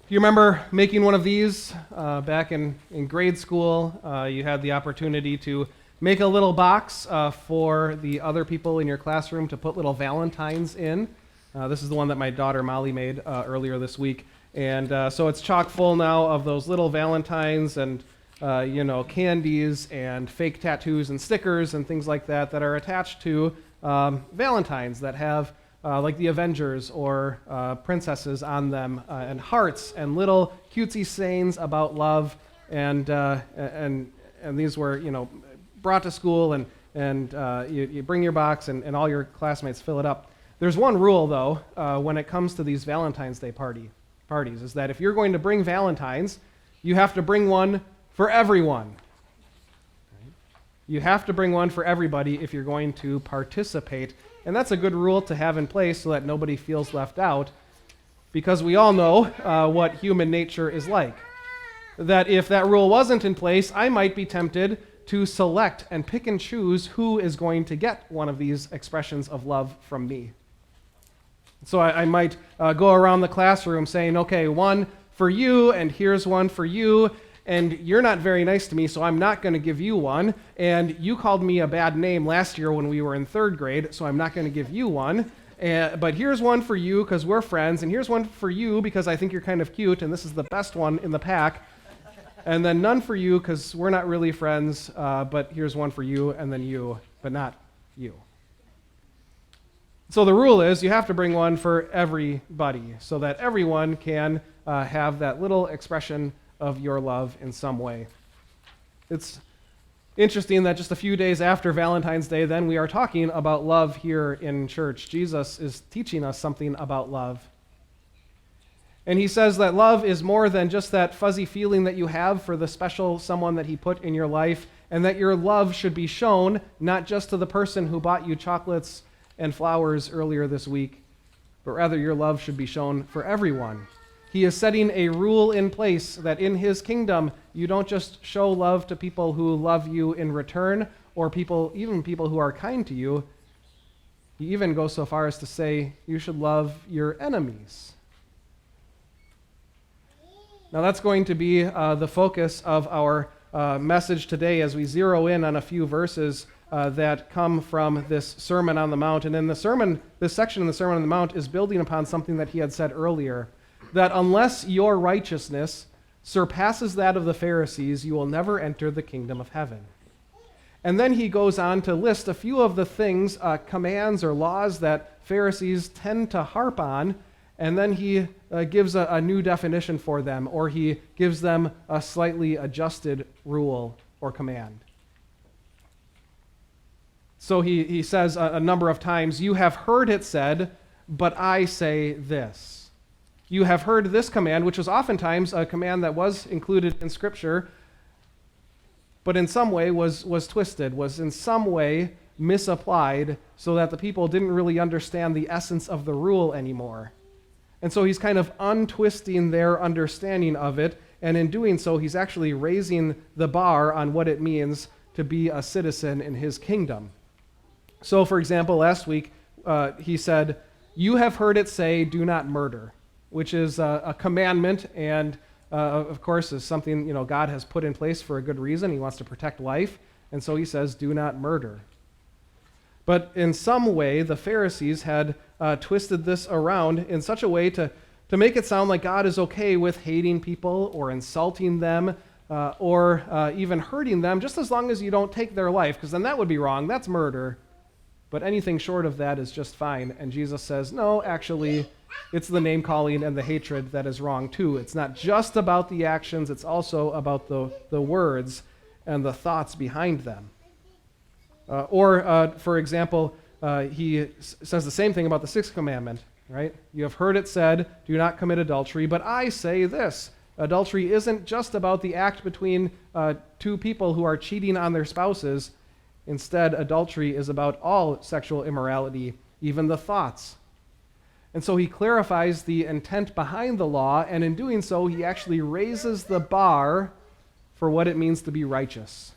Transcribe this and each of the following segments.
Do you remember making one of these back in grade school? You had the opportunity to make a little box for the other people in your classroom to put little Valentines in. This is the one that my daughter Molly made earlier this week. And so it's chock full now of those little Valentines and, candies and fake tattoos and stickers and things like that that are attached to Valentines that have like the Avengers or princesses on them, and hearts and little cutesy sayings about love, and these were brought to school, and you bring your box and all your classmates fill it up. There's one rule though when it comes to these Valentine's Day parties is that if you're going to bring Valentines, you have to bring one for everyone. You have to bring one for everybody if you're going to participate. And that's a good rule to have in place so that nobody feels left out, because we all know what human nature is like. That if that rule wasn't in place, I might be tempted to select and pick and choose who is going to get one of these expressions of love from me. So I might go around the classroom saying, okay, one for you, and here's one for you, and you're not very nice to me, so I'm not going to give you one. And you called me a bad name last year when we were in third grade, so I'm not going to give you one. But here's one for you because we're friends, and here's one for you because I think you're kind of cute, and this is the best one in the pack. And then none for you because we're not really friends, but here's one for you, and then you, but not you. So the rule is you have to bring one for everybody so that everyone can have that little expression of your love in some way. It's interesting that just a few days after Valentine's Day, then we are talking about love here in church. Jesus is teaching us something about love. And he says that love is more than just that fuzzy feeling that you have for the special someone that he put in your life, and that your love should be shown not just to the person who bought you chocolates and flowers earlier this week, but rather your love should be shown for everyone. He is setting a rule in place that in his kingdom, you don't just show love to people who love you in return, or even people who are kind to you. He even goes so far as to say you should love your enemies. Now that's going to be the focus of our message today as we zero in on a few verses that come from this Sermon on the Mount. And in this section in the Sermon on the Mount is building upon something that he had said earlier, that unless your righteousness surpasses that of the Pharisees, you will never enter the kingdom of heaven. And then he goes on to list a few of the things, commands or laws that Pharisees tend to harp on, and then he gives a new definition for them, or he gives them a slightly adjusted rule or command. So he says a number of times, you have heard it said, but I say this. You have heard this command, which was oftentimes a command that was included in Scripture, but in some way was twisted, was in some way misapplied, so that the people didn't really understand the essence of the rule anymore. And so he's kind of untwisting their understanding of it, and in doing so, he's actually raising the bar on what it means to be a citizen in his kingdom. So, for example, last week, he said, you have heard it say, do not murder, which is a commandment, and of course is something God has put in place for a good reason. He wants to protect life, and so he says, do not murder. But in some way, the Pharisees had twisted this around in such a way to make it sound like God is okay with hating people or insulting them or even hurting them, just as long as you don't take their life, because then that would be wrong. That's murder. But anything short of that is just fine. And Jesus says, no, actually, it's the name-calling and the hatred that is wrong, too. It's not just about the actions. It's also about the words and the thoughts behind them. For example, he says the same thing about the sixth commandment, right? You have heard it said, do not commit adultery, but I say this. Adultery isn't just about the act between two people who are cheating on their spouses. Instead, adultery is about all sexual immorality, even the thoughts. And so he clarifies the intent behind the law, and in doing so, he actually raises the bar for what it means to be righteous.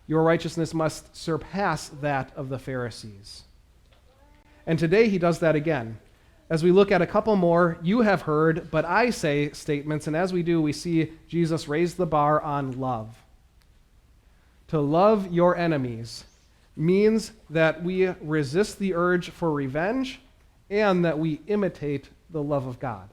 Your righteousness must surpass that of the Pharisees. And today he does that again. as we look at a couple more "you have heard, but I say" statements, and as we do, we see Jesus raise the bar on love. To love your enemies means that we resist the urge for revenge and that we imitate the love of God.